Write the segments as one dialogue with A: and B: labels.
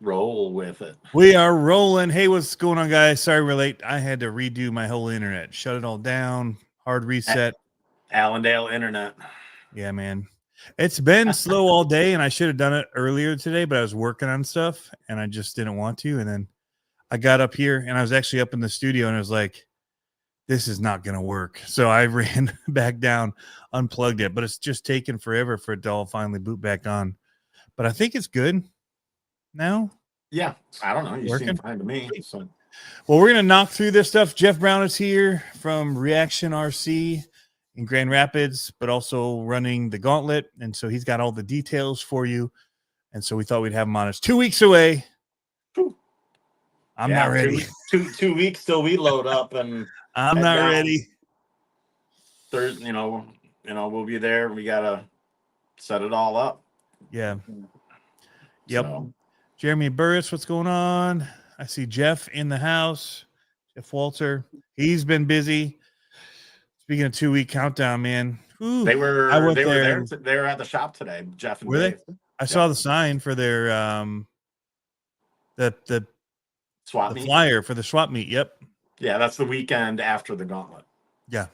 A: roll with it.
B: We are rolling. Hey, what's going on, guys? Sorry we're late. I had to redo my whole internet, shut it all down, hard reset.
A: Allendale internet.
B: Yeah, man. It's been slow all day, and I should have done it earlier today, but I was working on stuff, and I just didn't want to. And then I got up here, and I was actually up in the studio, and I was like, this is not going to work. So I ran back down, unplugged it, but it's just taken forever for it to all finally boot back on. But I think it's good now.
A: Yeah, I don't know. You
B: Working?
A: seem fine to me. So.
B: Well, we're going to knock through this stuff. Jeff Brown is here from Reaction RC in Grand Rapids, but also running the Gauntlet. And so he's got all the details for you. And so we thought we'd have him on. It's 2 weeks away. I'm not ready.
A: Two weeks till we load up, and
B: I'm not ready.
A: Third, you know, we'll be there. We gotta set it all up.
B: Yeah. Yep.
A: So.
B: Jeremy Burris, what's going on? I see Jeff in the house. Jeff Walter. He's been busy. Speaking of 2 week countdown, man. Ooh,
A: they were there. They were at the shop today. Jeff and Dave.
B: I saw the sign for their the
A: swap meet
B: flyer for the swap meet. Yep.
A: Yeah, that's the weekend after the Gauntlet.
B: Yeah.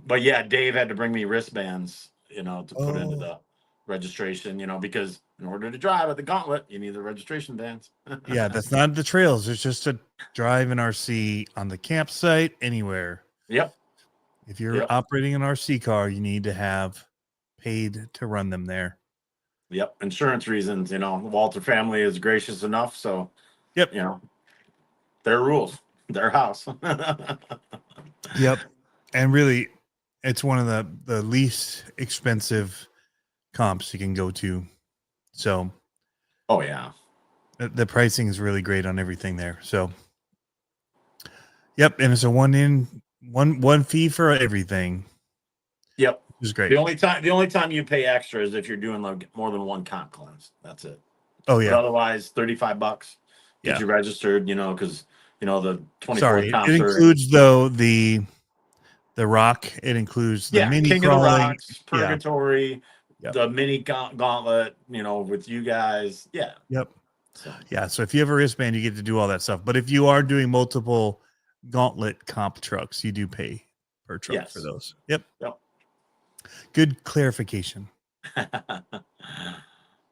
A: But yeah, Dave had to bring me wristbands, to put into the registration, because in order to drive at the Gauntlet, you need the registration bands.
B: Yeah, that's not the trails. It's just to drive an RC on the campsite anywhere.
A: Yep.
B: If you're operating an RC car, you need to have paid to run them there.
A: Yep. Insurance reasons, the Walter family is gracious enough. So,
B: yep.
A: Their rules, their house.
B: Yep. And really, it's one of the least expensive comps you can go to. So,
A: oh yeah,
B: the pricing is really great on everything there. So, yep, and it's a one fee for everything.
A: Yep,
B: it's great.
A: The only time you pay extra is if you're doing like more than one comp class. That's it.
B: Oh yeah.
A: But otherwise, $35. Get you registered. Because the 24 comps.
B: It includes though the rock. It includes the mini
A: King
B: crawling,
A: of the Rocks, Purgatory. Yep. The mini gauntlet, with you guys. Yeah.
B: Yep. So if you have a wristband, you get to do all that stuff. But if you are doing multiple gauntlet comp trucks, you do pay per truck for those. Yep. Good clarification.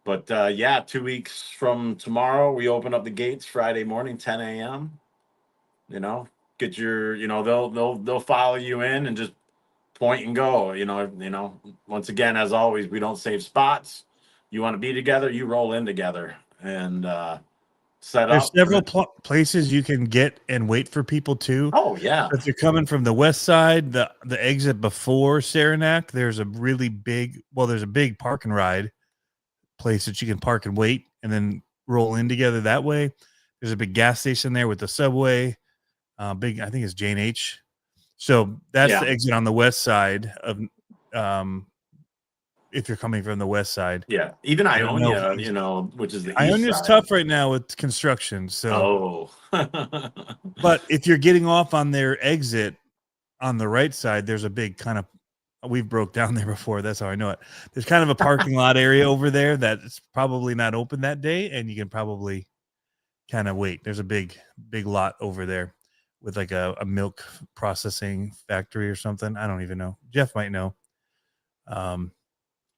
A: But 2 weeks from tomorrow, we open up the gates Friday morning, 10 a.m. Get your, they'll follow you in and just point and go. Once again, as always, we don't save spots. You want to be together, you roll in together and set
B: There's
A: up.
B: There's several places you can get and wait for people too.
A: Oh yeah.
B: If you're coming from the west side, the exit before Saranac, there's a big park and ride place that you can park and wait and then roll in together that way. There's a big gas station there with the subway. I think it's Jane H. So that's the exit on the west side of if you're coming from the west side.
A: Yeah. Even Ionia, which is the
B: Ionia's
A: east side.
B: tough right now with construction. So but if you're getting off on their exit on the right side, there's a big kind of we've broke down there before. That's how I know it. There's kind of a parking lot area over there that's probably not open that day, and you can probably kind of wait. There's a big lot over there with like a milk processing factory or something. I don't even know. Jeff might know. Try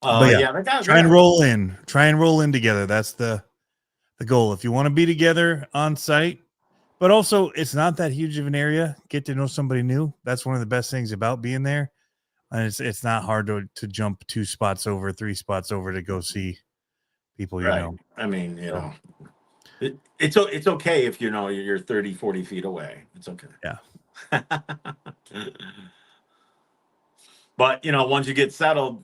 B: and roll in together. That's the goal. If you want to be together on site, but also it's not that huge of an area. Get to know somebody new. That's one of the best things about being there. And it's not hard to jump 2 spots over, 3 spots over to go see people,
A: I mean, it's okay if you're 30, 40 feet away. It's okay.
B: Yeah.
A: But once you get settled,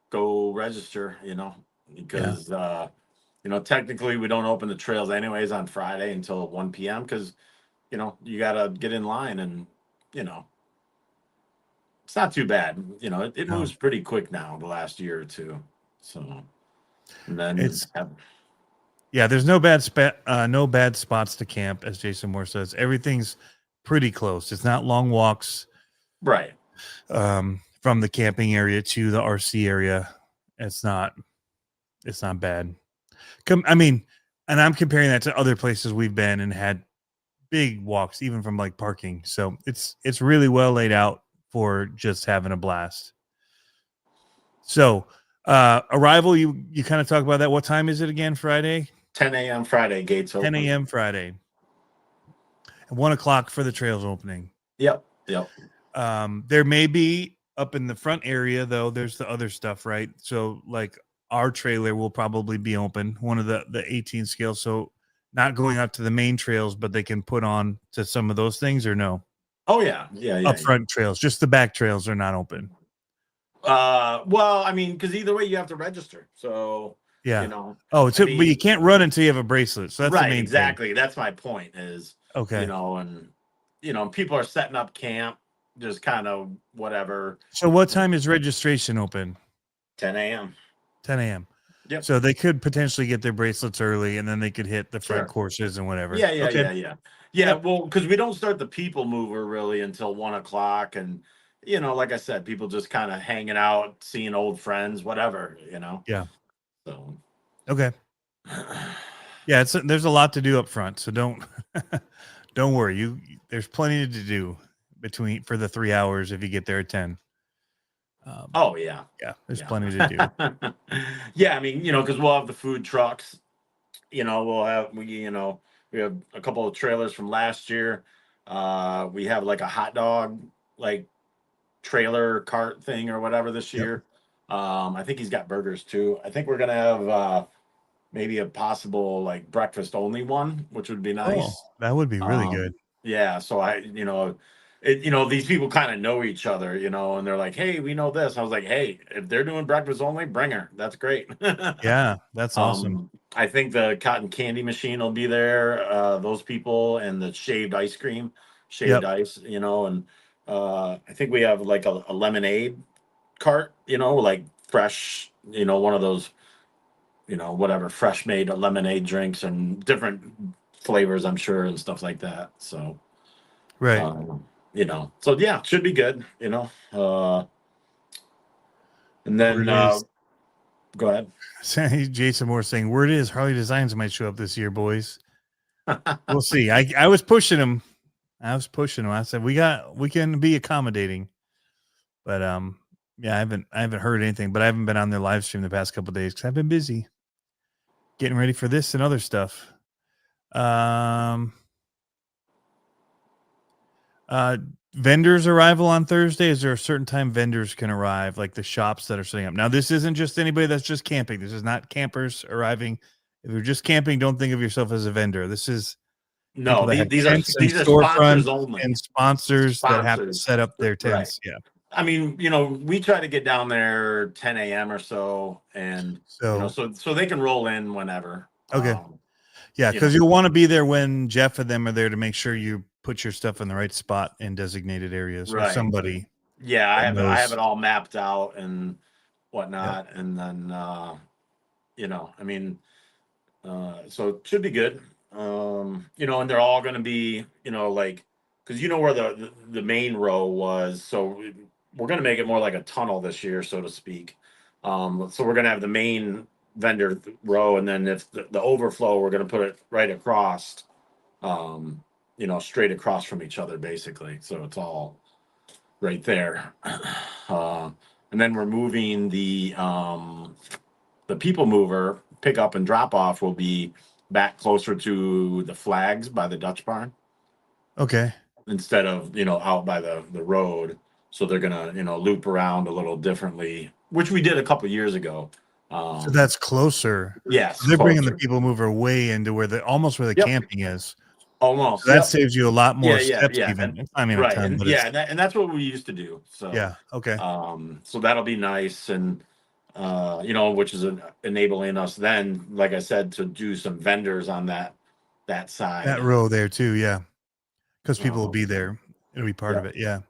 A: go register, because technically we don't open the trails anyways on Friday until 1 p.m. because you gotta get in line and it's not too bad. It moves pretty quick now the last year or two. So and then
B: there's no bad spots to camp, as Jason Moore says. Everything's pretty close. It's not long walks,
A: right?
B: From the camping area to the RC area. It's not bad. And I'm comparing that to other places we've been and had big walks, even from like parking. So it's really well laid out for just having a blast. So arrival, you kind of talk about that. What time is it again? Friday?
A: 10 a.m. Friday, gates open.
B: 10 a.m. Friday. 1 o'clock for the trails opening.
A: Yep.
B: There may be up in the front area though. There's the other stuff, right? So like our trailer will probably be open, one of the 18 scale. So not going out to the main trails, but they can put on to some of those things, or no?
A: Oh yeah.
B: Up front trails, just the back trails are not open.
A: Well, I mean, because either way you have to register. So
B: yeah,
A: you know.
B: But you can't run until you have a bracelet. So that's
A: right,
B: the main
A: exactly.
B: thing.
A: That's my point. Is
B: okay.
A: And people are setting up camp, just kind of whatever.
B: So what time is registration open?
A: 10 a.m.
B: 10 a.m.
A: Yep.
B: So they could potentially get their bracelets early, and then they could hit the front courses and whatever.
A: Yeah. Yep. Well, because we don't start the people mover really until 1 o'clock, and like I said, people just kind of hanging out, seeing old friends, whatever.
B: Yeah.
A: So.
B: Okay. Yeah, there's a lot to do up front, so don't worry. There's plenty to do for the 3 hours if you get there at 10.
A: Oh yeah,
B: there's plenty to do.
A: Yeah, I mean, because we'll have the food trucks. We have a couple of trailers from last year. We have like a hot dog like trailer cart thing or whatever this year. I think he's got burgers too. I think we're gonna have maybe a possible like breakfast only one, which would be nice.
B: Oh, that would be really good.
A: Yeah, so these people kind of know each other, and they're like, hey, we know this. I was like, hey, if they're doing breakfast only, bring her. That's great.
B: Yeah, that's awesome.
A: I think the cotton candy machine will be there. Those people, and the shaved ice cream, ice, and I think we have like a lemonade cart, like fresh, one of those, whatever fresh made lemonade drinks and different flavors, I'm sure, and stuff like that. So,
B: right.
A: So yeah, should be good, and then go ahead.
B: Jason Moore saying, word is Harley Designs might show up this year, boys. We'll see. I was pushing him. I said we can be accommodating, but yeah, I haven't heard anything, but I haven't been on their live stream the past couple of days because I've been busy getting ready for this and other stuff. Vendors arrival on Thursday. Is there a certain time vendors can arrive, like the shops that are setting up? Now, this isn't just anybody that's just camping. This is not campers arriving. If you're just camping, don't think of yourself as a vendor. This is
A: these are sponsors only,
B: and sponsors that have to set up their tents. Right. Yeah.
A: I mean, we try to get down there 10 a.m. or so, and so they can roll in whenever.
B: Okay. Yeah, because you'll want to be there when Jeff and them are there to make sure you put your stuff in the right spot in designated areas, or somebody.
A: Yeah, I have it all mapped out and whatnot, and then I mean, so it should be good. And they're all going to be, like, because where the main row was, so we're going to make it more like a tunnel this year, so to speak. So we're going to have the main vendor row, and then if the overflow, we're going to put it right across, straight across from each other, basically. So it's all right there. And then we're moving the people mover pick up and drop off will be back closer to the flags by the Dutch barn.
B: Okay.
A: Instead of, out by the road. So they're going to, loop around a little differently, which we did a couple years ago.
B: So that's closer.
A: Yes.
B: So they're bringing the people mover way into where the camping is.
A: Almost.
B: So that saves you a lot more steps even.
A: Right. And that's what we used to do. So
B: yeah. Okay.
A: So that'll be nice. And which is enabling us then, like I said, to do some vendors on that side.
B: That row there too, yeah. Because people will be there. It'll be part of it, yeah.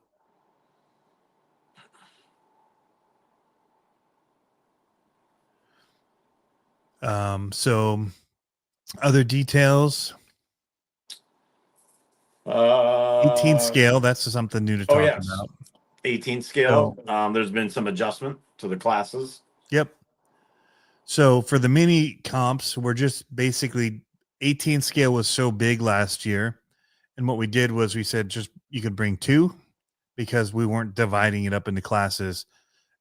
B: So other details. 18 scale, that's something new to talk about.
A: 18 scale. There's been some adjustment to the classes.
B: Yep. So for the mini comps, we're just basically 18 scale was so big last year. And what we did was we said just you could bring 2 because we weren't dividing it up into classes.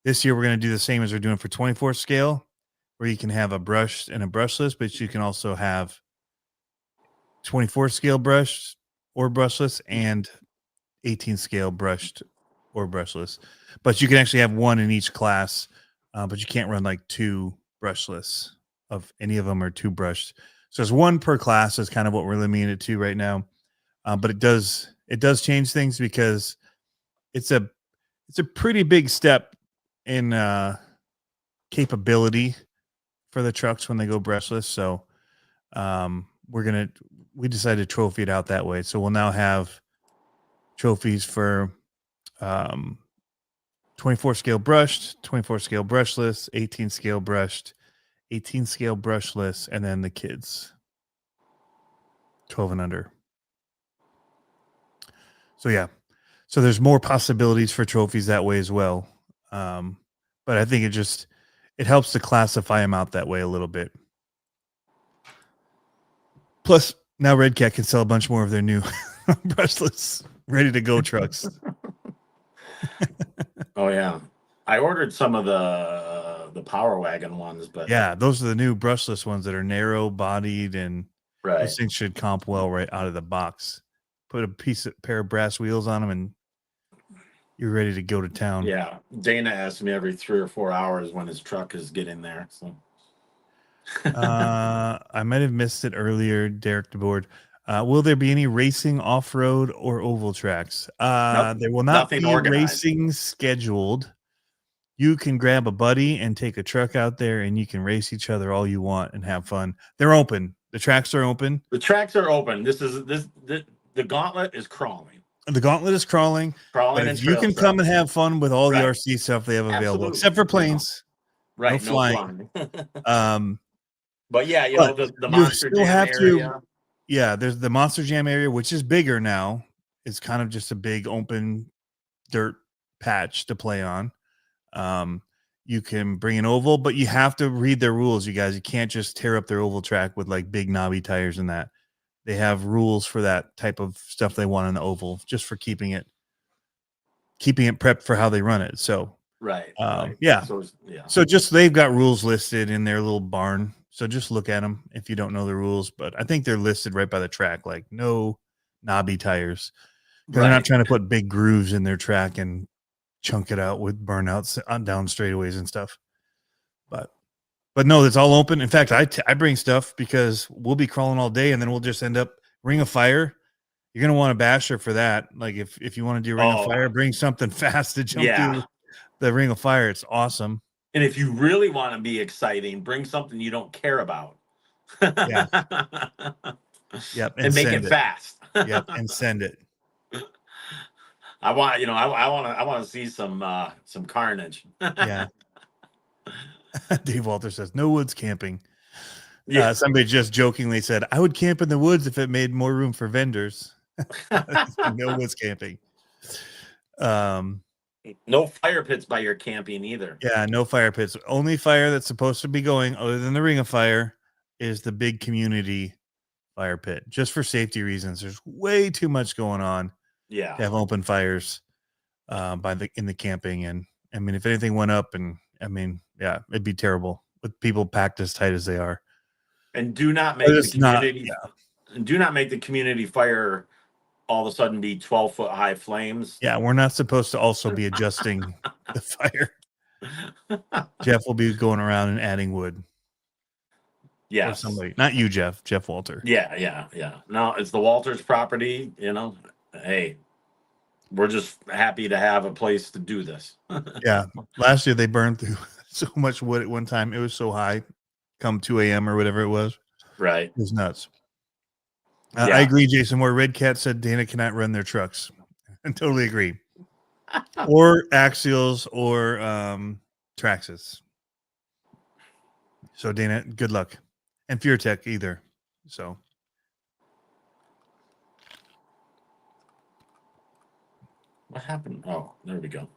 B: This year, we're going to do the same as we're doing for 24 scale, where you can have a brushed and a brushless, but you can also have 24 scale brushed or brushless and 18 scale brushed or brushless. But you can actually have 1 in each class, but you can't run like 2 brushless of any of them or 2 brushed. So it's 1 per class is kind of what we're limiting it to right now. But it does change things because it's a pretty big step in capability for the trucks when they go brushless. So we decided to trophy it out that way. So we'll now have trophies for 24 scale brushed, 24 scale brushless, 18 scale brushed, 18 scale brushless, and then the kids 12 and under. So yeah, so there's more possibilities for trophies that way as well. But I think it helps to classify them out that way a little bit. Plus, now Red Cat can sell a bunch more of their new brushless, ready to go trucks.
A: Oh yeah, I ordered some of the Power Wagon ones, but
B: yeah, those are the new brushless ones that are narrow bodied, and those things should comp well right out of the box. Put a pair of brass wheels on them, and you're ready to go to town.
A: Yeah, Dana asked me every 3 or 4 hours when his truck is getting there. So
B: I might have missed it earlier, Derek DeBoard. Will there be any racing off-road or oval tracks?
A: nope,
B: There will not be
A: organized.
B: racing scheduled. You can grab a buddy and take a truck out there, and you can race each other all you want and have fun. They're open. The tracks are open.
A: The tracks are open. The gauntlet is crawling.
B: The gauntlet is crawling. But if you can come and have fun with all the RC stuff they have available, except for planes, no flying.
A: But yeah, the Monster Jam area.
B: Yeah, there's the Monster Jam area, which is bigger now. It's kind of just a big open dirt patch to play on. You can bring an oval, but you have to read their rules, you guys. You can't just tear up their oval track with like big knobby tires and that. They have rules for that type of stuff they want on the oval, just for keeping it prepped for how they run it. So
A: right.
B: Yeah. So just they've got rules listed in their little barn. So just look at them if you don't know the rules. But I think they're listed right by the track, like no knobby tires. They're not trying to put big grooves in their track and chunk it out with burnouts on down straightaways and stuff. But no, it's all open. In fact, I bring stuff because we'll be crawling all day, and then we'll just end up Ring of Fire. You're gonna want a basher for that. Like if you want to do Ring of Fire, bring something fast to jump through the Ring of Fire. It's awesome.
A: And if you really want to be exciting, bring something you don't care about.
B: Yeah. Yep.
A: And make it fast.
B: Yep. And send it.
A: I want to see some carnage.
B: Yeah. Dave Walter says no woods camping. Yeah. Somebody just jokingly said I would camp in the woods if it made more room for vendors. No woods camping.
A: No fire pits by your camping either.
B: Yeah, no fire pits. Only fire that's supposed to be going, other than the Ring of Fire, is the big community fire pit. Just for safety reasons. There's way too much going on.
A: Yeah.
B: To have open fires in the camping. And I mean, if anything went up, and I mean, yeah, it'd be terrible with people packed as tight as they are.
A: And do not make the community do not make the community fire all of a sudden be 12-foot high flames.
B: Yeah, we're not supposed to also be adjusting the fire. Jeff will be going around and adding wood.
A: Yeah.
B: Somebody, not you, Jeff Walter.
A: Yeah. No, it's the Walters property, Hey, we're just happy to have a place to do this.
B: Yeah. Last year they burned through so much wood at one time. It was so high, come 2 a.m. or whatever it was.
A: Right.
B: It was nuts. I agree, Jason. Where Red Cat said Dana cannot run their trucks. I totally agree. Or axials or Traxxas. So Dana, good luck. And FearTech either. So
A: what happened? Oh, there we go.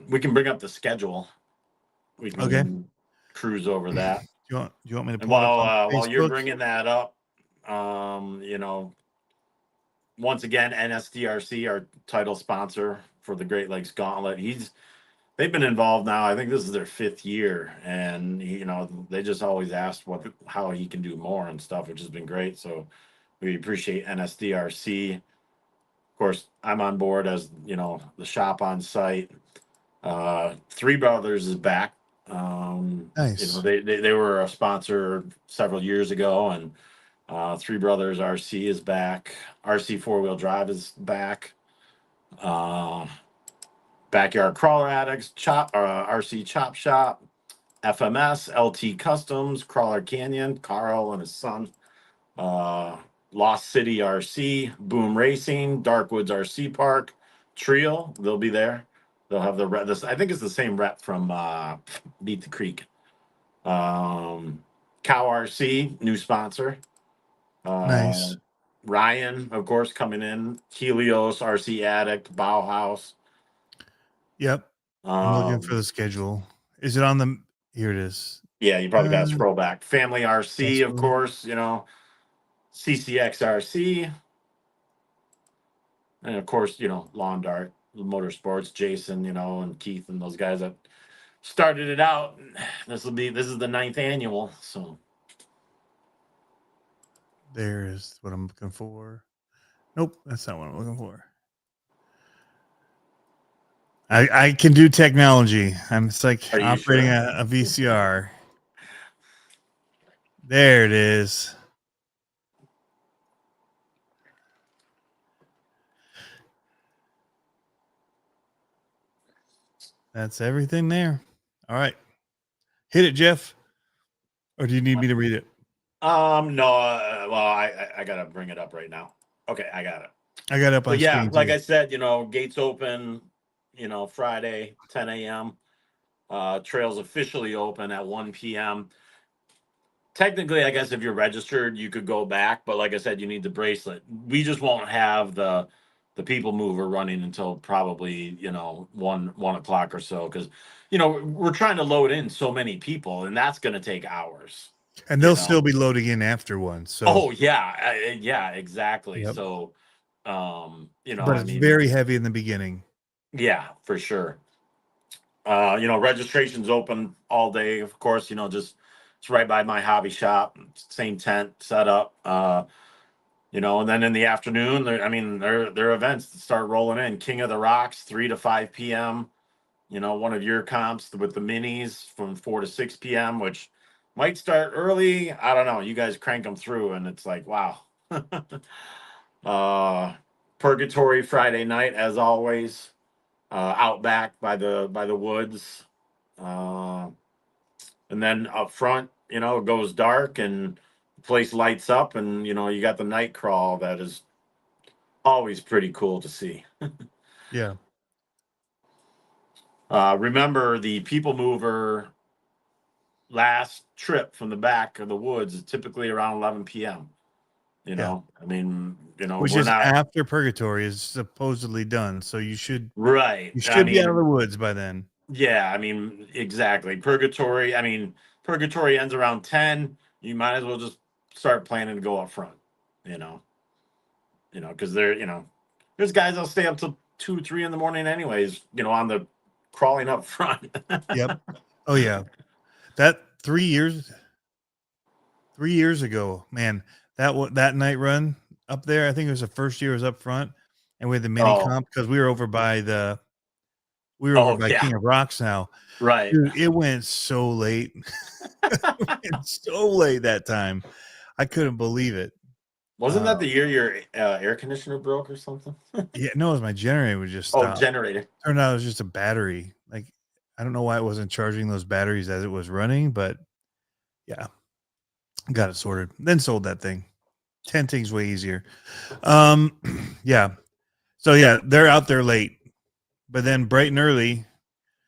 A: We can bring up the schedule. We can cruise over that.
B: Do you want me to
A: And
B: pull it up on
A: while you're
B: Facebook?
A: bringing that up, once again, NSDRC, our title sponsor for the Great Lakes Gauntlet, they've been involved now. I think this is their 5th year, and they just always asked how he can do more and stuff, which has been great. So we appreciate NSDRC. Of course, I'm on board as the shop on site. Three Brothers is back.
B: Nice.
A: They were a sponsor several years ago, and Three Brothers RC is back. RC 4-wheel drive is back. Backyard Crawler Addicts, RC Chop Shop, FMS, LT Customs, Crawler Canyon, Carl and his son, Lost City RC, Boom Racing, Darkwoods RC Park, Trio. They'll be there. They'll have the rep. I think it's the same rep from Beat the Creek. Cow RC, new sponsor.
B: Nice.
A: Ryan, of course, coming in. Helios, RC Addict, Bauhaus.
B: Yep. I'm looking for the schedule. Is it on the? Here it is.
A: Yeah, you probably got to scroll back. Family RC, of course, CCX RC. And of course, Lawn Dart, Motorsports, Jason, and Keith and those guys that started it out. This is the 9th annual. So
B: there's what I'm looking for. Nope, that's not what I'm looking for. I can do technology. It's like operating a VCR. There it is. That's everything there. All right. Hit it, Jeff. Or do you need me to read it?
A: No. Well, I gotta bring it up right now. Okay, I got it.
B: I got it up on screen.
A: Like I said, gates open, Friday, 10 a.m. Trails officially open at 1 p.m. Technically, I guess if you're registered, you could go back, but like I said, you need the bracelet. We just won't have the people mover running until probably 1 o'clock or so, because we're trying to load in so many people, and that's going to take hours.
B: And they'll still be loading in after one. So
A: yeah, exactly. Yep. So
B: but it's very heavy in the beginning.
A: Yeah, for sure. Registration's open all day, of course. Just it's right by my hobby shop, same tent set up. And then in the afternoon, there are events that start rolling in. King of the Rocks, 3 to 5 p.m. One of your comps with the minis from 4 to 6 p.m., which might start early. I don't know. You guys crank them through, and it's like, wow. Purgatory Friday night, as always, out back by the woods. And then up front, it goes dark and the place lights up, and you got the night crawl that is always pretty cool to see.
B: Yeah.
A: Remember, the people mover last trip from the back of the woods is typically around 11 p.m.
B: Which is after Purgatory is supposedly done, so you should be out of the woods by then.
A: Yeah, exactly. Purgatory ends around 10. You might as well just start planning to go up front, because there's guys that'll stay up till 2, 3 in the morning anyways, on the crawling up front.
B: Yep. Oh yeah. That 3 years ago, man, that night run up there, I think it was the first year was up front, and we had the mini comp because we were over by King of Rocks now.
A: Right.
B: Dude, it went so late. So late that time. I couldn't believe it.
A: Wasn't that the year your air conditioner broke or something?
B: Yeah, no, it was my generator would just stop.
A: Oh, generator.
B: Turned out it was just a battery. Like, I don't know why it wasn't charging those batteries as it was running, but yeah, got it sorted. Then sold that thing. Tenting's way easier. Yeah. So yeah, they're out there late, but then bright and early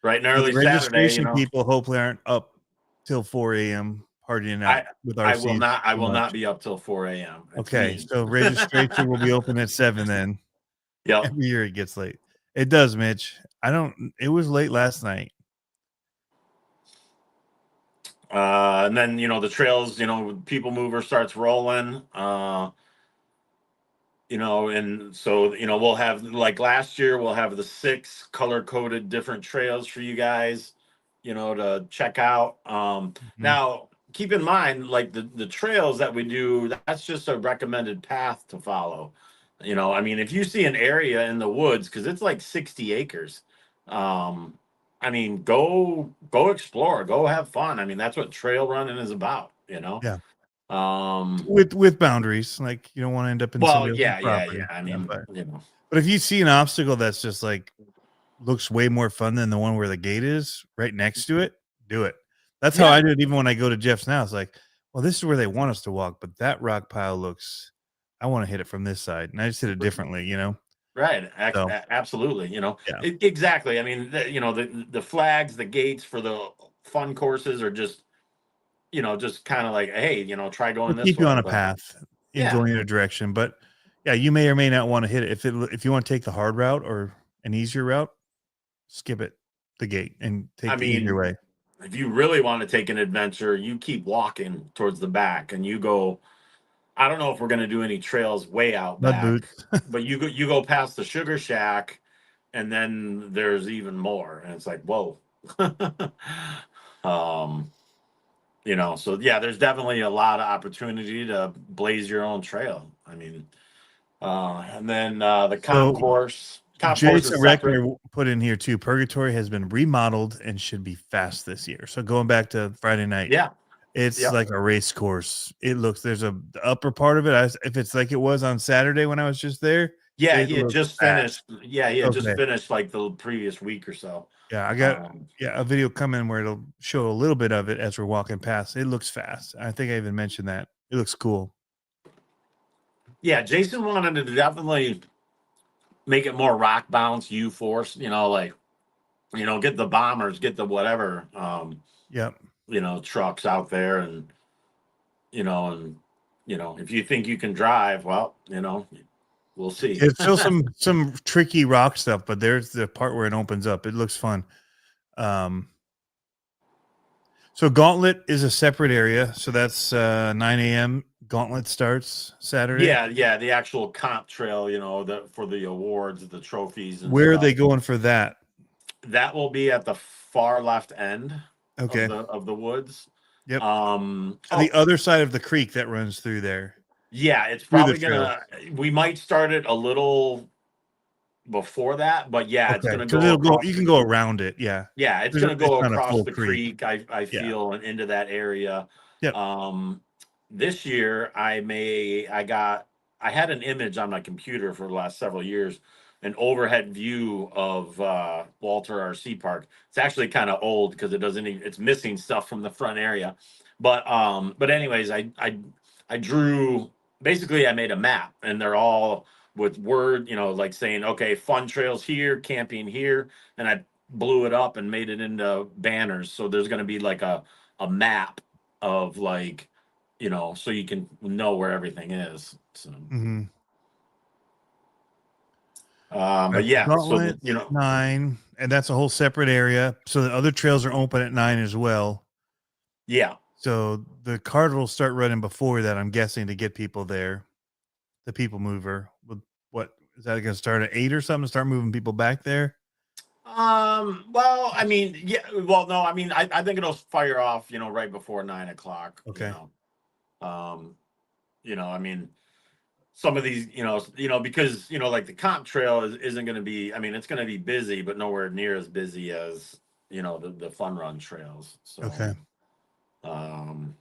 A: the
B: registration
A: Saturday,
B: people hopefully aren't up till 4 a.m. partying out with our.
A: I will not be up till 4 a.m.
B: Okay, so registration will be open at 7 then.
A: Yeah.
B: Every year it gets late. It does, Mitch. It was late last night.
A: And then, the trails, people mover starts rolling. And so, we'll have, like last year, we'll have the 6 color coded different trails for you guys, to check out.
B: Mhm.
A: Now keep in mind, like the trails that we do, that's just a recommended path to follow. I mean, if you see an area in the woods, because it's like 60 acres, um, I mean, go explore, go have fun. I mean, that's what trail running is about,
B: Yeah.
A: Um,
B: With boundaries, like you don't want to end up in
A: well,
B: somebody else's
A: yeah.
B: property.
A: I
B: Yeah,
A: mean,
B: but if you see an obstacle that's just like looks way more fun than the one where the gate is right next to it, do it. That's how I
A: yeah,
B: do it even when I go to Jeff's now. It's like, well, this is where they want us to walk, but that rock pile looks I want to hit it from this side. And I just hit it differently,
A: right.
B: So
A: Absolutely.
B: yeah.
A: Exactly. I mean, the flags, the gates for the fun courses are just kind of like, hey, try
B: We'll
A: going this
B: keep you on
A: way.
B: a
A: But
B: path in
A: yeah,
B: going in a direction. But yeah, you may or may not want to hit it. If you want to take the hard route or an easier route, skip it the gate and
A: I
B: take the easier
A: mean,
B: way.
A: if you really want to take an adventure, you keep walking towards the back and you go. I don't know if we're going to do any trails way out
B: Mud
A: back,
B: boots.
A: but you go past the sugar shack, and then there's even more, and it's like, whoa. um, so yeah, there's definitely a lot of opportunity to blaze your own trail. I mean, and then the comp
B: So
A: course, comp course
B: Jason
A: is separate.
B: Reckner put in here too. Purgatory has been remodeled and should be fast this year. So going back to Friday night,
A: Yeah,
B: it's
A: yeah,
B: like a race course. It looks there's the upper part of it. If it's like it was on Saturday when I was just there,
A: yeah.
B: it
A: He had
B: looks
A: just
B: fast.
A: finished. Yeah, he had just
B: Okay.
A: finished like the previous week or so.
B: Yeah, I got
A: Um,
B: a video coming where it'll show a little bit of it as we're walking past. It looks fast. I think I even mentioned that. It looks cool.
A: yeah, Jason wanted to definitely make it more rock bounce, U force. Like get the bombers, get the whatever.
B: Yep.
A: Trucks out there, and if you think you can drive, well, we'll see.
B: It's still some tricky rock stuff, but there's the part where it opens up. It looks fun. Um, so Gauntlet is a separate area. So that's 9 a.m. Gauntlet starts Saturday.
A: Yeah, the actual comp trail, for the awards, the trophies and
B: Where are
A: stuff.
B: they going for that?
A: That will be at the far left end of
B: Okay.
A: the woods.
B: Yep. So the
A: Oh,
B: other side of the creek that runs through there,
A: yeah, it's
B: through the
A: probably
B: trail.
A: we might start it a little before that, but yeah, it's
B: Okay,
A: gonna
B: because
A: go
B: it'll go.
A: across
B: You
A: the
B: can go around it. Yeah,
A: yeah, it's gonna
B: it's
A: go
B: not a
A: across
B: full
A: the
B: creek.
A: creek, I
B: Yeah.
A: feel, and into that area.
B: Yep.
A: Um, this year I had an image on my computer for the last several years, an overhead view of Walter RC Park. It's actually kind of old because it's missing stuff from the front area. But anyways, I drew, basically I made a map, and they're all with word, like saying, okay, fun trails here, camping here, and I blew it up and made it into banners. So there's going to be like a map of, like, so you can know where everything is. So,
B: Mm-hmm.
A: but
B: Right.
A: yeah, so
B: Gauntlet 9, and that's a whole separate area. So the other trails are open at 9 as well.
A: yeah.
B: So the card will start running before that, I'm guessing, to get people there. The people mover. What is that going to start at 8 or something? Start moving people back there.
A: Well, I mean, yeah, well, no, I mean, I think it'll fire off, right before 9 o'clock,
B: Okay.
A: Um, I mean, some of these, because, like the comp trail isn't going to be, I mean, it's going to be busy, but nowhere near as busy as, the fun run trails. So,
B: Okay.
A: um,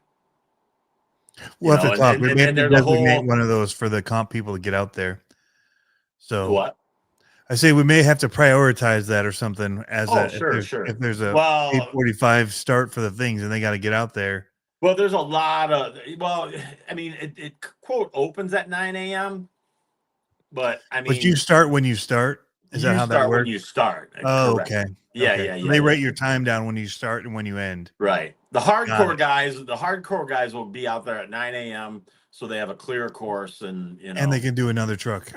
B: We'll have to
A: and,
B: talk.
A: and,
B: We
A: and,
B: may have
A: and
B: to
A: there's a
B: designate
A: whole,
B: one of those for the comp people to get out there. So
A: what?
B: I say we may have to prioritize that or something as
A: Oh,
B: a
A: sure,
B: if
A: sure.
B: there's a
A: Well,
B: 8:45 start for the things and they got to get out there.
A: there's a lot of, I mean, it quote opens at 9 a.m., but I
B: But you
A: mean,
B: start when you start. Is that
A: you
B: how that
A: start when
B: works?
A: you start.
B: Oh,
A: Correct.
B: okay.
A: Yeah,
B: Okay.
A: yeah,
B: So
A: yeah,
B: they
A: yeah.
B: write your time down when you start and when you end.
A: Right.
B: Got it.
A: The hardcore guys will be out there at 9 a.m. so they have a clear course, and
B: And they can do another truck.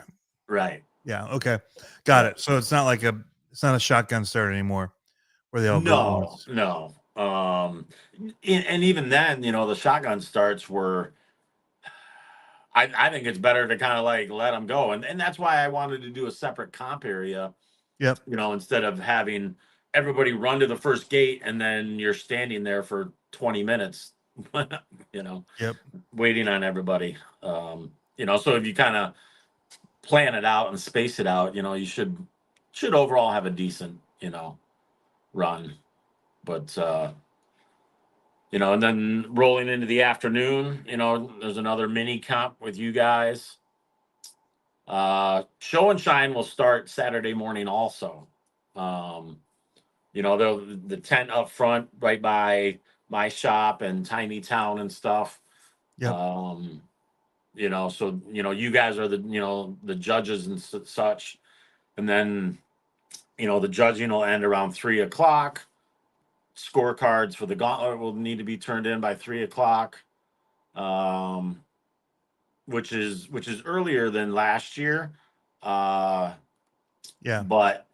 A: right.
B: Yeah. Okay. Got
A: Yep.
B: it. So it's not like it's not a shotgun start anymore where they all go at
A: No,
B: once.
A: no. And even then, the shotgun starts were. I think it's better to kind of like let them go, and that's why I wanted to do a separate comp area.
B: Yep.
A: Instead of having everybody run to the first gate and then you're standing there for 20 minutes,
B: Yep.
A: waiting on everybody. So if you kind of plan it out and space it out, you should overall have a decent, run. But and then rolling into the afternoon, there's another mini comp with you guys. Show and Shine will start Saturday morning also. The tent up front right by my shop and Tiny Town and stuff.
B: Yep.
A: So you guys are the judges and such, and then the judging will end around 3 o'clock. Scorecards for the gauntlet will need to be turned in by 3 o'clock, which is earlier than last year.
B: Yeah.
A: But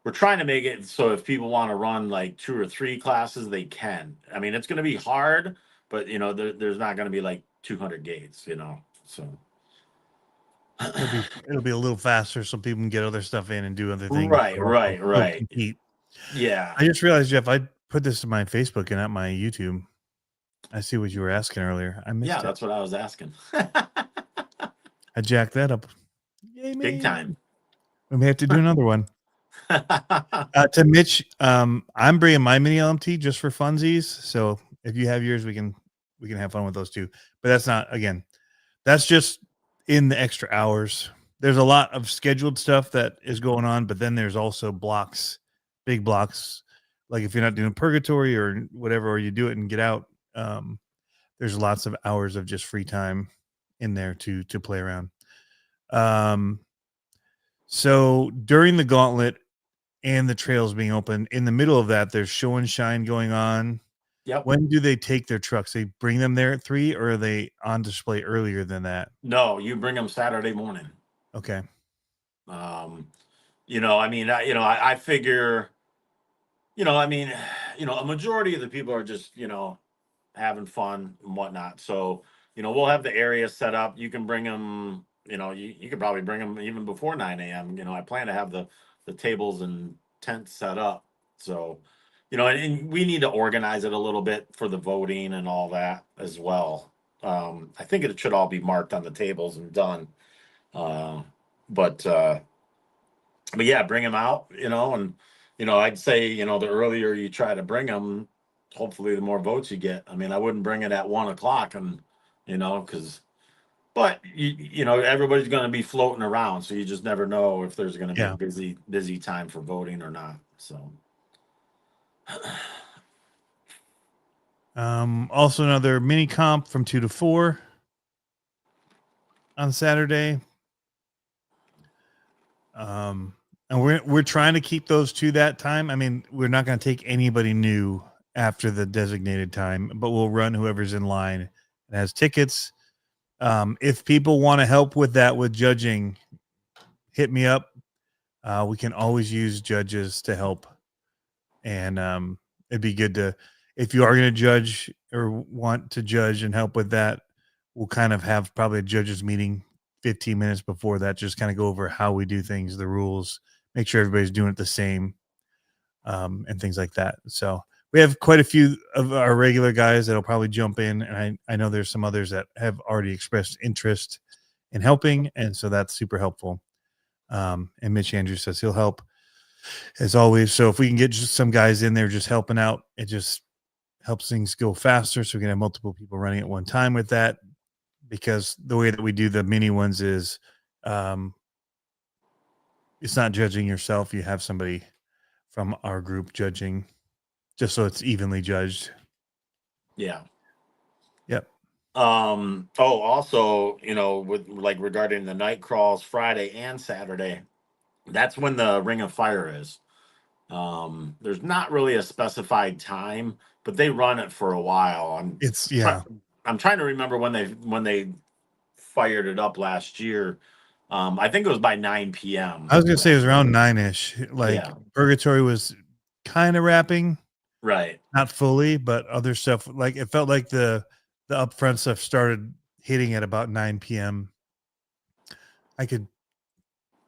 A: we're trying to make it so if people want to run like 2 or 3 classes, they can. I mean, it's going to be hard, but there's not going to be like 200 gates, so
B: it'll be a little faster so people can get other stuff in and do other things.
A: Right.
B: Compete.
A: Yeah.
B: I just realized, Jeff, I put this to my Facebook and not my YouTube. I see what you were asking earlier. I missed it.
A: Yeah, that's what I was asking.
B: I jacked that up. Yay,
A: Big time.
B: We may have to do another one. To Mitch, I'm bringing my mini LMT just for funsies. So if you have yours, we can have fun with those too. But that's not, again, that's just in the extra hours. There's a lot of scheduled stuff that is going on, but then there's also blocks, big blocks. Like if you're not doing purgatory or whatever, or you do it and get out, there's lots of hours of just free time in there to play around. So during the gauntlet and the trails being open, in the middle of that, there's show and shine going on.
A: Yep.
B: When do they take their trucks? They bring them there at 3, or are they on display earlier than that?
A: No, you bring them Saturday morning.
B: Okay.
A: I figure, a majority of the people are just, having fun and whatnot. So, we'll have the area set up. You can bring them, you could probably bring them even before 9 a.m. I plan to have the tables and tents set up. So, and we need to organize it a little bit for the voting and all that as well. I think it should all be marked on the tables and done. But yeah, bring them out, and, I'd say, the earlier you try to bring them, hopefully the more votes you get. I mean, I wouldn't bring it at 1 o'clock and, but everybody's going to be floating around. So you just never know if there's going to be a busy time for voting or not. So.
B: Also another mini comp from 2 to 4 on Saturday. And we're trying to keep those to that time. I mean, we're not going to take anybody new after the designated time, but we'll run whoever's in line and has tickets. If people want to help with that, with judging, hit me up. We can always use judges to help. And it'd be good to, if you are going to judge or want to judge and help with that, we'll kind of have probably a judges meeting 15 minutes before that, just kind of go over how we do things, the rules, make sure everybody's doing it the same, and things like that. So we have quite a few of our regular guys that'll probably jump in, and I know there's some others that have already expressed interest in helping, and so that's super helpful. And Mitch Andrews says he'll help as always. So if we can get just some guys in there just helping out, it just helps things go faster. So we can have multiple people running at one time with that, because the way that we do the mini ones is it's not judging yourself. You have somebody from our group judging, just so it's evenly judged.
A: Yeah.
B: Yep.
A: Also, with like regarding the night crawls Friday and Saturday, that's when the Ring of Fire is. There's not really a specified time, but they run it for a while. I'm trying to remember when they fired it up last year. I think it was by 9 p.m.
B: I was gonna say it was around 9-ish. Like Purgatory was kind of wrapping,
A: Right.
B: not fully, but other stuff, like it felt like the upfront stuff started hitting at about 9 p.m. I could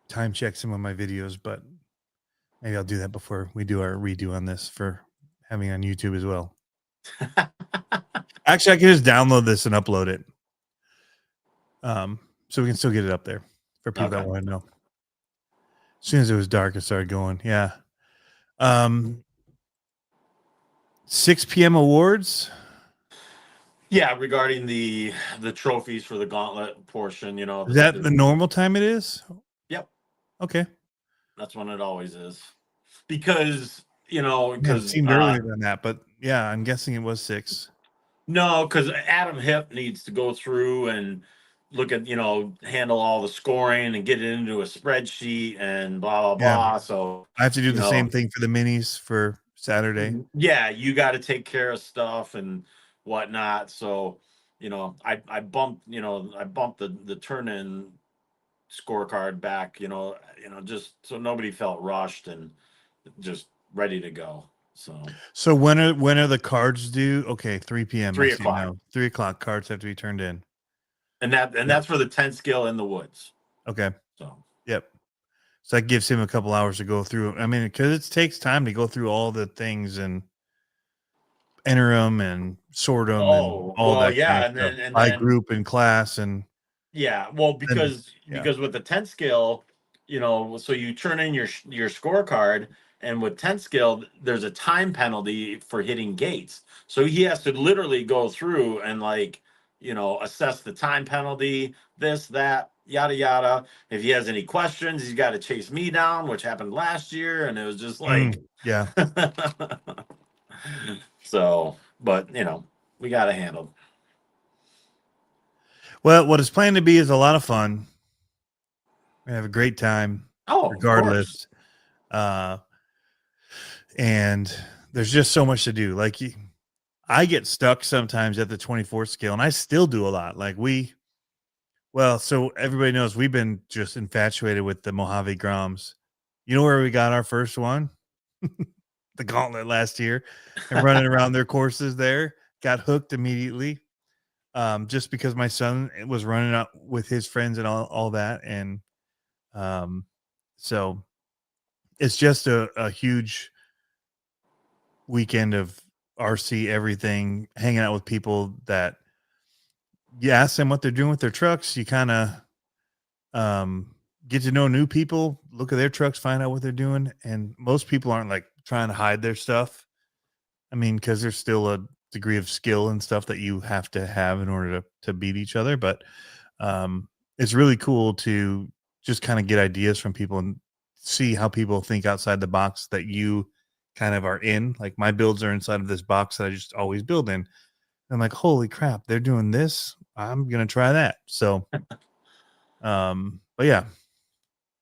B: time check some of my videos, but maybe I'll do that before we do our redo on this for having on YouTube as well. Actually, I can just download this and upload it. So we can still get it up there for people that want to know. As soon as it was dark, it started going. Yeah. 6 p.m. awards.
A: Yeah, regarding the trophies for the gauntlet portion,
B: Is that the normal time it is?
A: Yep.
B: Okay.
A: That's when it always is. Because,
B: it seemed earlier than that, but yeah, I'm guessing it was 6.
A: No, because Adam Hip needs to go through and look at, handle all the scoring and get it into a spreadsheet and blah, blah, blah. So
B: I have to do the same thing for the minis for Saturday.
A: Yeah, you got to take care of stuff and whatnot. So, I bumped, the turn in scorecard back, just so nobody felt rushed and just ready to go.
B: So when are the cards due? Okay, 3 p.m.
A: 3 o'clock.
B: 3 o'clock cards have to be turned in.
A: And that's for the 10 skill in the woods.
B: Okay.
A: So
B: yep. So that gives him a couple hours to go through. I mean, because it takes time to go through all the things and enter them and sort them and all that kind of stuff. And by group and class and
A: because with the 10 skill, so you turn in your scorecard, and with 10 skill, there's a time penalty for hitting gates. So he has to literally go through and assess the time penalty, this, that, yada, yada. If he has any questions, he's got to chase me down, which happened last year. And it was just like,
B: yeah.
A: So, but we got it handled.
B: Well, what it's planned to be is a lot of fun. We have a great time. Regardless. And there's just so much to do. Like I get stuck sometimes at the 24 scale, and I still do a lot. Like so everybody knows we've been just infatuated with the Mojave Groms. You know where we got our first one? The Gauntlet last year, and running around their courses there. Got hooked immediately. Just because my son was running out with his friends and all that. And so it's just a huge weekend of RC everything, hanging out with people that you ask them what they're doing with their trucks. You kind of get to know new people, look at their trucks, find out what they're doing. And most people aren't like trying to hide their stuff. I mean, because there's still a degree of skill and stuff that you have to have in order to beat each other. But it's really cool to just kind of get ideas from people and see how people think outside the box that you kind of are in. Like my builds are inside of this box that I just always build in. And I'm like, holy crap, they're doing this. I'm going to try that. So, but yeah.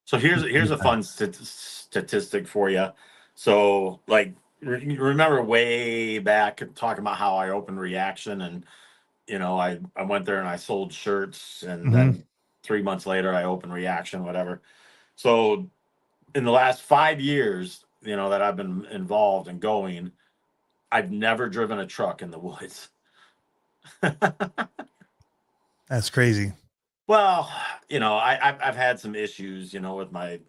A: So here's a fun statistic for you. So like, remember way back talking about how I opened Reaction, and I went there and I sold shirts, and then 3 months later I opened Reaction, whatever. So in the last 5 years, that I've been involved and going, I've never driven a truck in the woods.
B: That's crazy.
A: Well, I've had some issues, with my,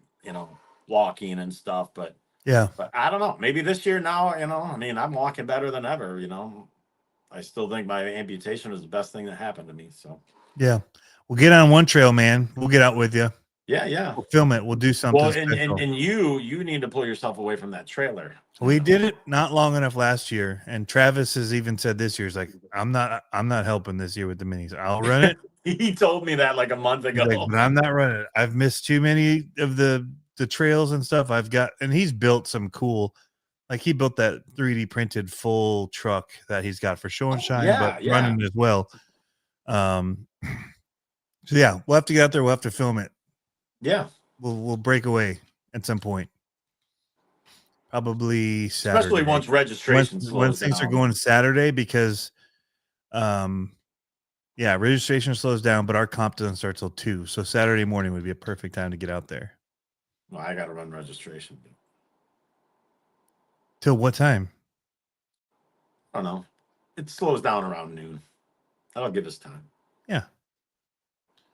A: walking and stuff, but I don't know. Maybe this year now, I mean, I'm walking better than ever. I still think my amputation was the best thing that happened to me. So
B: yeah, we'll get on one trail, man. We'll get out with you.
A: Yeah.
B: We'll film it. We'll do something.
A: Well, and you need to pull yourself away from that trailer.
B: We did it not long enough last year, and Travis has even said this year, he's like, I'm not helping this year with the minis. I'll run it.
A: He told me that like a month ago.
B: Like, but I'm not running it. I've missed too many of the trails and stuff. And he's built some cool, like he built that 3D printed full truck that he's got for show and shine, but running as well. So yeah, we'll have to get out there. We'll have to film it.
A: Yeah,
B: we'll break away at some point. Probably Saturday.
A: Especially once registration
B: when things are going Saturday, because registration slows down, but our comp doesn't start till 2. So Saturday morning would be a perfect time to get out there.
A: Well, I got to run registration.
B: Till what time?
A: I don't know. It slows down around noon. That'll give us time.
B: Yeah.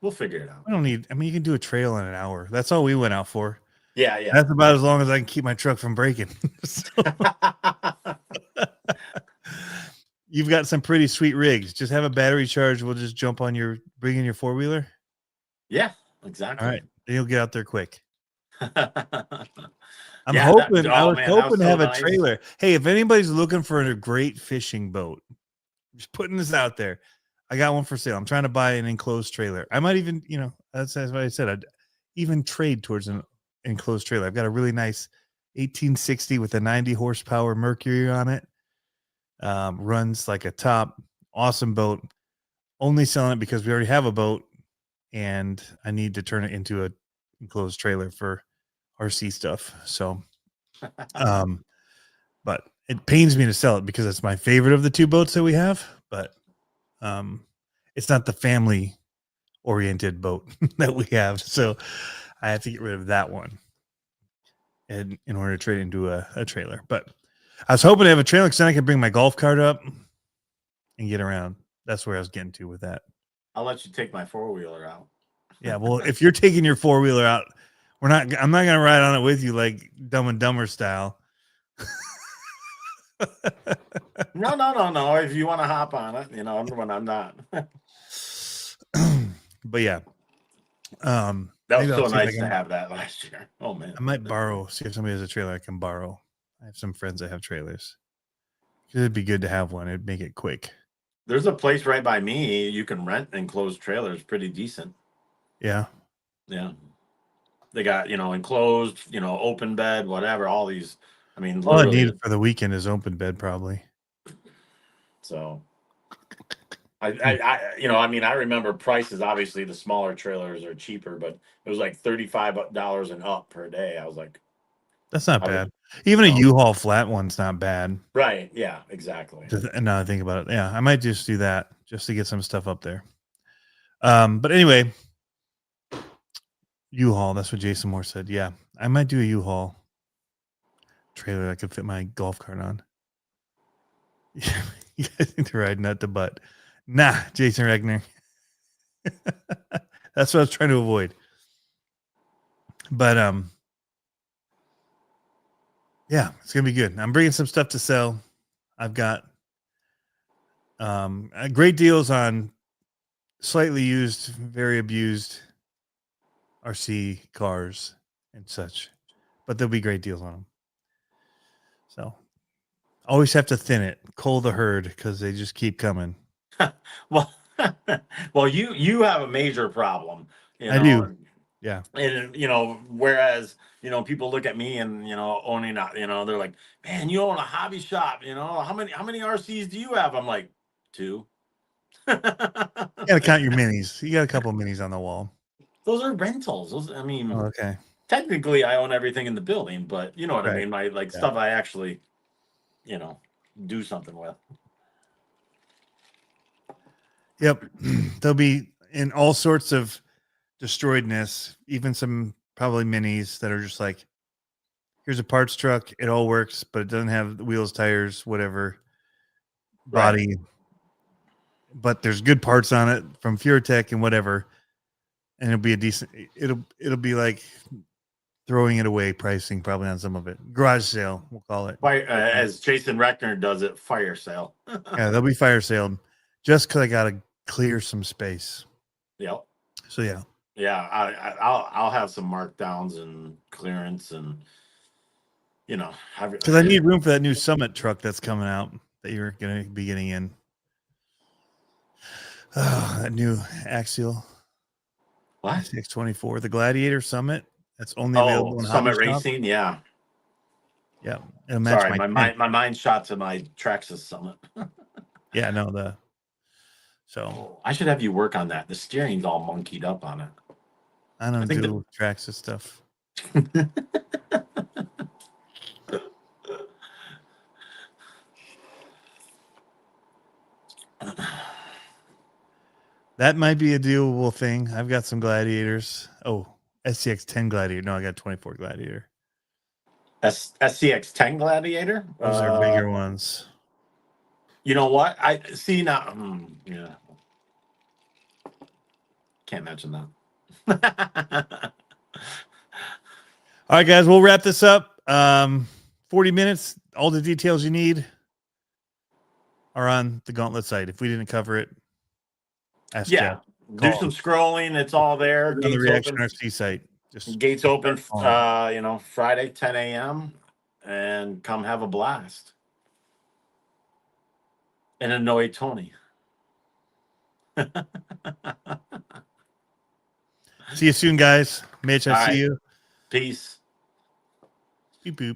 A: We'll figure it out.
B: I don't need, I mean, you can do a trail in an hour. That's all we went out for.
A: Yeah, yeah.
B: That's about as long as I can keep my truck from breaking. You've got some pretty sweet rigs. Just have a battery charge. We'll just jump on bring in your 4-wheeler.
A: Yeah,
B: All
A: exactly.
B: right. Then you'll get out there quick. I
A: Yeah,
B: was
A: man, that was
B: hoping to
A: so
B: have a
A: nice.
B: trailer. Hey, if anybody's looking for a great fishing boat, just putting this out there. I got one for sale. I'm trying to buy an enclosed trailer. I might even, that's what I said. I'd even trade towards an enclosed trailer. I've got a really nice 1860 with a 90 horsepower Mercury on it. Runs like a top. Awesome boat. Only selling it because we already have a boat and I need to turn it into a enclosed trailer for RC stuff. So, but it pains me to sell it because it's my favorite of the two boats that we have, but it's not the family oriented boat that we have. So I have to get rid of that one in order to trade into a trailer. But I was hoping to have a trailer because then I could bring my golf cart up and get around. That's where I was getting to with that.
A: I'll let you take my 4-wheeler out.
B: Yeah, well, if you're taking your 4-wheeler out, I'm not gonna ride on it with you like Dumb and Dumber style.
A: No. If you want to hop on it, when I'm not.
B: But yeah.
A: That was so nice to have that last year. Oh man.
B: I might see if somebody has a trailer I can borrow. I have some friends that have trailers. It'd be good to have one. It'd make it quick.
A: There's a place right by me you can rent enclosed trailers pretty decent.
B: Yeah.
A: Yeah. They got, enclosed, open bed, whatever, all these. I mean,
B: All I
A: literally.
B: need for the weekend is open bed, probably.
A: So I remember prices. Obviously, the smaller trailers are cheaper, but it was like $35 and up per day. I was like,
B: that's not bad. Even a U-Haul flat one's not bad.
A: Right. Yeah, exactly.
B: And now I think about it. Yeah, I might just do that just to get some stuff up there. But anyway, U-Haul, that's what Jason Moore said. Yeah, I might do a U-Haul trailer I could fit my golf cart on. Yeah, you guys need to ride nut to butt. Nah, Jason Regner. That's what I was trying to avoid. But yeah, it's gonna be good. I'm bringing some stuff to sell. I've got great deals on slightly used, very abused RC cars and such, but there'll be great deals on them. So always have to thin it, cull the herd because they just keep coming.
A: Well, well, you have a major problem.
B: I do. Yeah.
A: And whereas people look at me and owning they're like, man, you own a hobby shop. How many RCs do you have? I'm like, 2.
B: You gotta count your minis. You got a couple of minis on the wall.
A: Those are rentals.
B: Okay.
A: Technically I own everything in the building, but you know what I
B: Right.
A: mean? My stuff I actually, do something with.
B: Yep. They'll be in all sorts of destroyedness, even some probably minis that are just like, here's a parts truck. It all works, but it doesn't have wheels, tires, whatever, body. Right. But there's good parts on it from FureTech and whatever. And it'll be a decent, it'll be like throwing it away pricing probably on some of it. Garage sale, we'll call it.
A: As Jason Reckner does it, fire sale.
B: Yeah, they'll be fire sale just because I got to clear some space.
A: Yep.
B: So yeah.
A: Yeah, I'll have some markdowns and clearance and
B: because I need room for that new Summit truck that's coming out that you're going to be getting in. Oh, that new Axial.
A: What?
B: SX24, the Gladiator Summit. That's only available in
A: Summit
B: Hobby
A: Racing.
B: Shop.
A: Yeah.
B: It'll
A: match. Sorry, my mind shot to my Traxxas Summit.
B: Yeah, no, so
A: I should have you work on that. The steering's all monkeyed up on it.
B: I don't do Traxxas stuff. That might be a doable thing. I've got some Gladiators. Oh, SCX 10 Gladiator. No, I got 24 Gladiator.
A: SCX-10 Gladiator.
B: Those are bigger ones.
A: You know what? I see now. Yeah, can't mention that.
B: All right, guys, we'll wrap this up. 40 minutes. All the details you need are on the Gauntlet site. If we didn't cover it, ask Jeff.
A: Do some scrolling. It's all there.
B: On the Reaction RC site. Just
A: gates open. Friday 10 a.m. and come have a blast and annoy Tony.
B: See you soon, guys. Mitch, I see you.
A: Peace.
B: Beep boop.